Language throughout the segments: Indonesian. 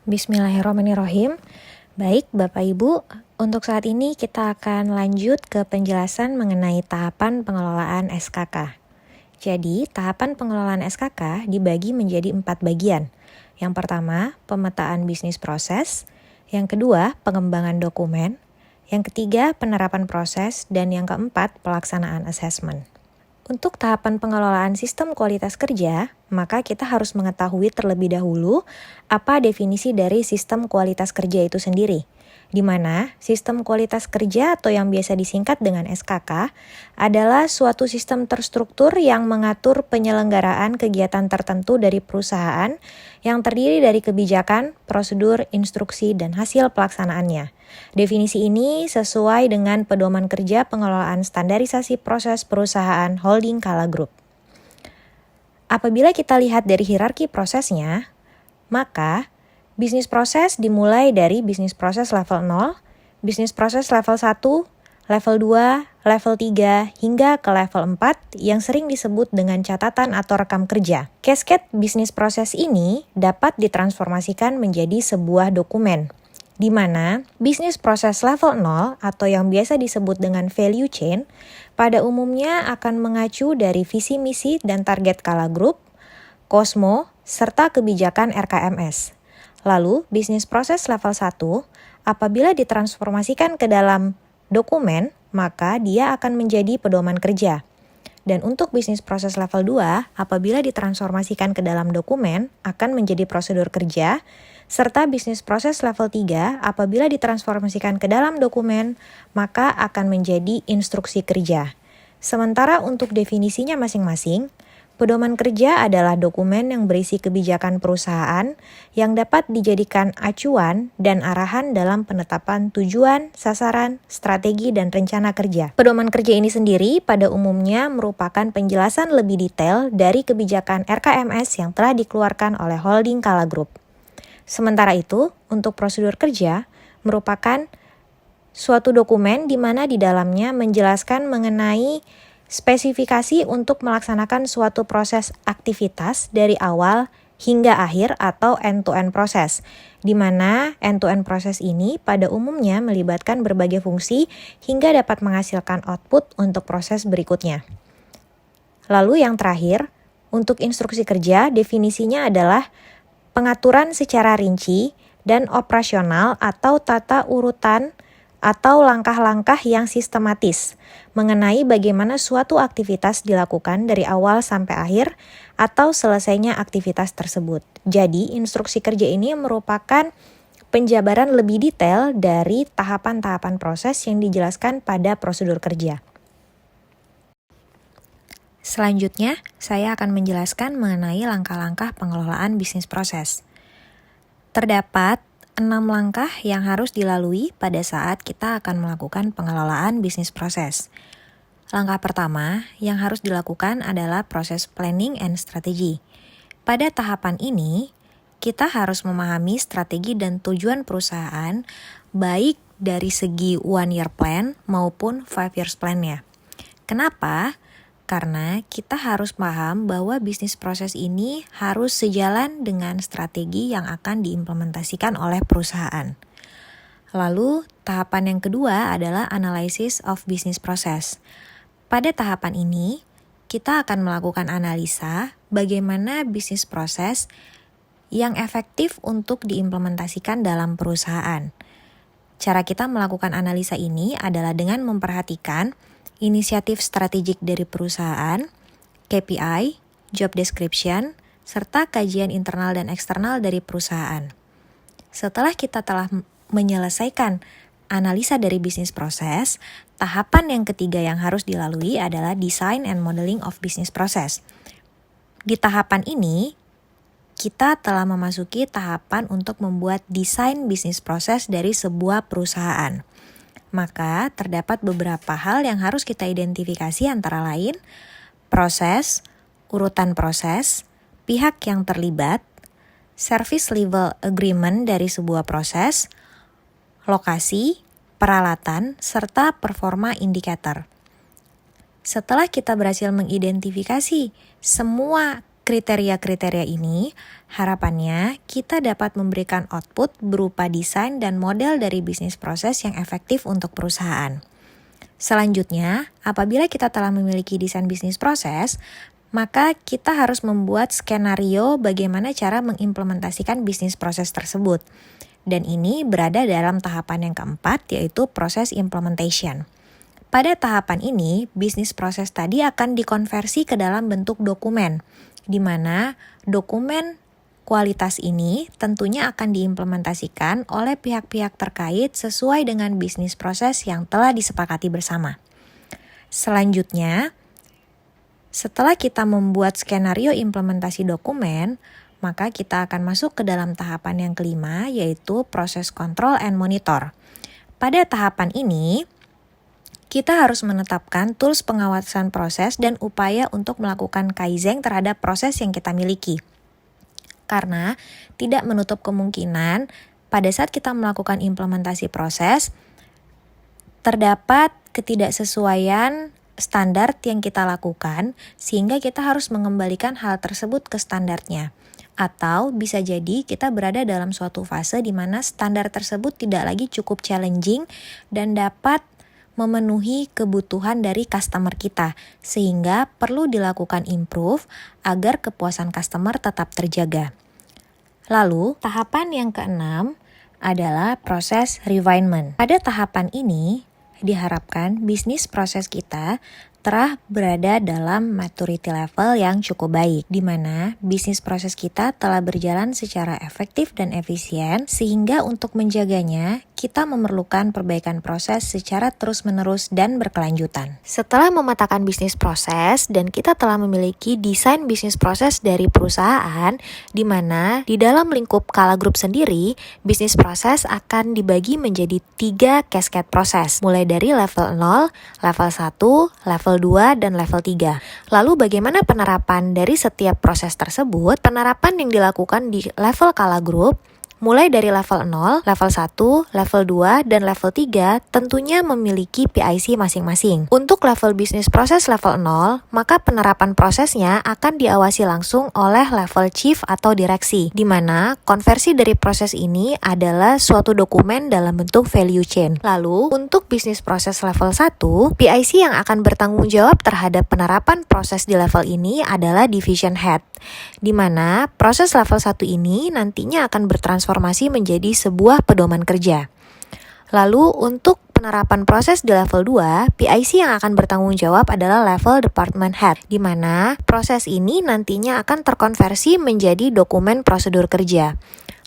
Bismillahirrahmanirrahim. Baik, Bapak Ibu, untuk saat ini kita akan lanjut ke penjelasan mengenai tahapan pengelolaan SKK. Jadi, tahapan pengelolaan SKK dibagi menjadi 4 bagian. Yang pertama, pemetaan bisnis proses. Yang kedua, pengembangan dokumen. Yang ketiga, penerapan proses. Dan yang keempat, pelaksanaan asesmen. Untuk tahapan pengelolaan sistem kualitas kerja, maka kita harus mengetahui terlebih dahulu apa definisi dari sistem kualitas kerja itu sendiri. Di mana sistem kualitas kerja atau yang biasa disingkat dengan SKK adalah suatu sistem terstruktur yang mengatur penyelenggaraan kegiatan tertentu dari perusahaan yang terdiri dari kebijakan, prosedur, instruksi, dan hasil pelaksanaannya. Definisi ini sesuai dengan pedoman kerja pengelolaan standarisasi proses perusahaan holding Kala Group. Apabila kita lihat dari hierarki prosesnya, maka bisnis proses dimulai dari bisnis proses level 0, bisnis proses level 1, level 2, level 3, hingga ke level 4 yang sering disebut dengan catatan atau rekam kerja. Cascade bisnis proses ini dapat ditransformasikan menjadi sebuah dokumen, di mana bisnis proses level 0 atau yang biasa disebut dengan value chain pada umumnya akan mengacu dari visi misi dan target Kala Group, Cosmo, serta kebijakan RKMS. Lalu, bisnis proses level 1 apabila ditransformasikan ke dalam dokumen, maka dia akan menjadi pedoman kerja. Dan untuk bisnis proses level 2, apabila ditransformasikan ke dalam dokumen, akan menjadi prosedur kerja, serta bisnis proses level 3, apabila ditransformasikan ke dalam dokumen, maka akan menjadi instruksi kerja. Sementara untuk definisinya masing-masing, pedoman kerja adalah dokumen yang berisi kebijakan perusahaan yang dapat dijadikan acuan dan arahan dalam penetapan tujuan, sasaran, strategi, dan rencana kerja. Pedoman kerja ini sendiri pada umumnya merupakan penjelasan lebih detail dari kebijakan RKMS yang telah dikeluarkan oleh holding Kala Group. Sementara itu, untuk prosedur kerja merupakan suatu dokumen di mana di dalamnya menjelaskan mengenai spesifikasi untuk melaksanakan suatu proses aktivitas dari awal hingga akhir atau end-to-end proses, di mana end-to-end proses ini pada umumnya melibatkan berbagai fungsi hingga dapat menghasilkan output untuk proses berikutnya. Lalu yang terakhir, untuk instruksi kerja definisinya adalah pengaturan secara rinci dan operasional atau tata urutan atau langkah-langkah yang sistematis mengenai bagaimana suatu aktivitas dilakukan dari awal sampai akhir atau selesainya aktivitas tersebut. Jadi, instruksi kerja ini merupakan penjabaran lebih detail dari tahapan-tahapan proses yang dijelaskan pada prosedur kerja. Selanjutnya, saya akan menjelaskan mengenai langkah-langkah pengelolaan bisnis proses. Terdapat 6 langkah yang harus dilalui pada saat kita akan melakukan pengelolaan bisnis proses. Langkah pertama yang harus dilakukan adalah proses planning and strategy. Pada tahapan ini, kita harus memahami strategi dan tujuan perusahaan baik dari segi 1 year plan maupun 5 years plan-nya. Kenapa? Karena kita harus paham bahwa bisnis proses ini harus sejalan dengan strategi yang akan diimplementasikan oleh perusahaan. Lalu, tahapan yang kedua adalah analysis of business process. Pada tahapan ini, kita akan melakukan analisa bagaimana bisnis proses yang efektif untuk diimplementasikan dalam perusahaan. Cara kita melakukan analisa ini adalah dengan memperhatikan inisiatif strategik dari perusahaan, KPI, job description, serta kajian internal dan eksternal dari perusahaan. Setelah kita telah menyelesaikan analisa dari bisnis proses, tahapan yang ketiga yang harus dilalui adalah design and modeling of business process. Di tahapan ini, kita telah memasuki tahapan untuk membuat desain bisnis proses dari sebuah perusahaan. Maka terdapat beberapa hal yang harus kita identifikasi antara lain proses, urutan proses, pihak yang terlibat, service level agreement dari sebuah proses, lokasi, peralatan, serta performa indikator. Setelah kita berhasil mengidentifikasi semua kriteria-kriteria ini, harapannya kita dapat memberikan output berupa desain dan model dari bisnis proses yang efektif untuk perusahaan. Selanjutnya, apabila kita telah memiliki desain bisnis proses, maka kita harus membuat skenario bagaimana cara mengimplementasikan bisnis proses tersebut. Dan ini berada dalam tahapan yang keempat, yaitu proses implementation. Pada tahapan ini, bisnis proses tadi akan dikonversi ke dalam bentuk dokumen, di mana dokumen kualitas ini tentunya akan diimplementasikan oleh pihak-pihak terkait sesuai dengan bisnis proses yang telah disepakati bersama. Selanjutnya, setelah kita membuat skenario implementasi dokumen, maka kita akan masuk ke dalam tahapan yang kelima, yaitu proses control and monitor. Pada tahapan ini, kita harus menetapkan tools pengawasan proses dan upaya untuk melakukan kaizen terhadap proses yang kita miliki. Karena tidak menutup kemungkinan pada saat kita melakukan implementasi proses, terdapat ketidaksesuaian standar yang kita lakukan, sehingga kita harus mengembalikan hal tersebut ke standarnya. Atau bisa jadi kita berada dalam suatu fase di mana standar tersebut tidak lagi cukup challenging dan dapat memenuhi kebutuhan dari customer kita, sehingga perlu dilakukan improve agar kepuasan customer tetap terjaga. Lalu, tahapan yang keenam adalah proses refinement. Pada tahapan ini, diharapkan bisnis proses kita telah berada dalam maturity level yang cukup baik, di mana bisnis proses kita telah berjalan secara efektif dan efisien, sehingga untuk menjaganya, kita memerlukan perbaikan proses secara terus-menerus dan berkelanjutan. Setelah memetakan bisnis proses dan kita telah memiliki desain bisnis proses dari perusahaan, di mana di dalam lingkup Kala Group sendiri, bisnis proses akan dibagi menjadi 3 cascade proses, mulai dari level 0, level 1, level 2, dan level 3. Lalu bagaimana penerapan dari setiap proses tersebut? Penerapan yang dilakukan di level Kala Group mulai dari level 0, level 1, level 2, dan level 3 tentunya memiliki PIC masing-masing. Untuk level bisnis proses level 0, maka penerapan prosesnya akan diawasi langsung oleh level chief atau direksi, di mana konversi dari proses ini adalah suatu dokumen dalam bentuk value chain. Lalu, untuk bisnis proses level 1, PIC yang akan bertanggung jawab terhadap penerapan proses di level ini adalah division head, di mana proses level 1 ini nantinya akan bertransformasi menjadi sebuah pedoman kerja. Lalu untuk penerapan proses di level 2, PIC yang akan bertanggung jawab adalah level department head, di mana proses ini nantinya akan terkonversi menjadi dokumen prosedur kerja.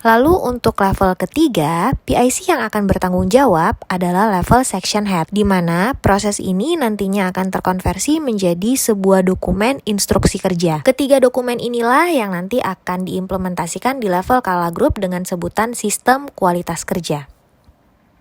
Lalu untuk level ketiga, PIC yang akan bertanggung jawab adalah level section head, di mana proses ini nantinya akan terkonversi menjadi sebuah dokumen instruksi kerja. Ketiga dokumen inilah yang nanti akan diimplementasikan di level Kala Group dengan sebutan sistem kualitas kerja.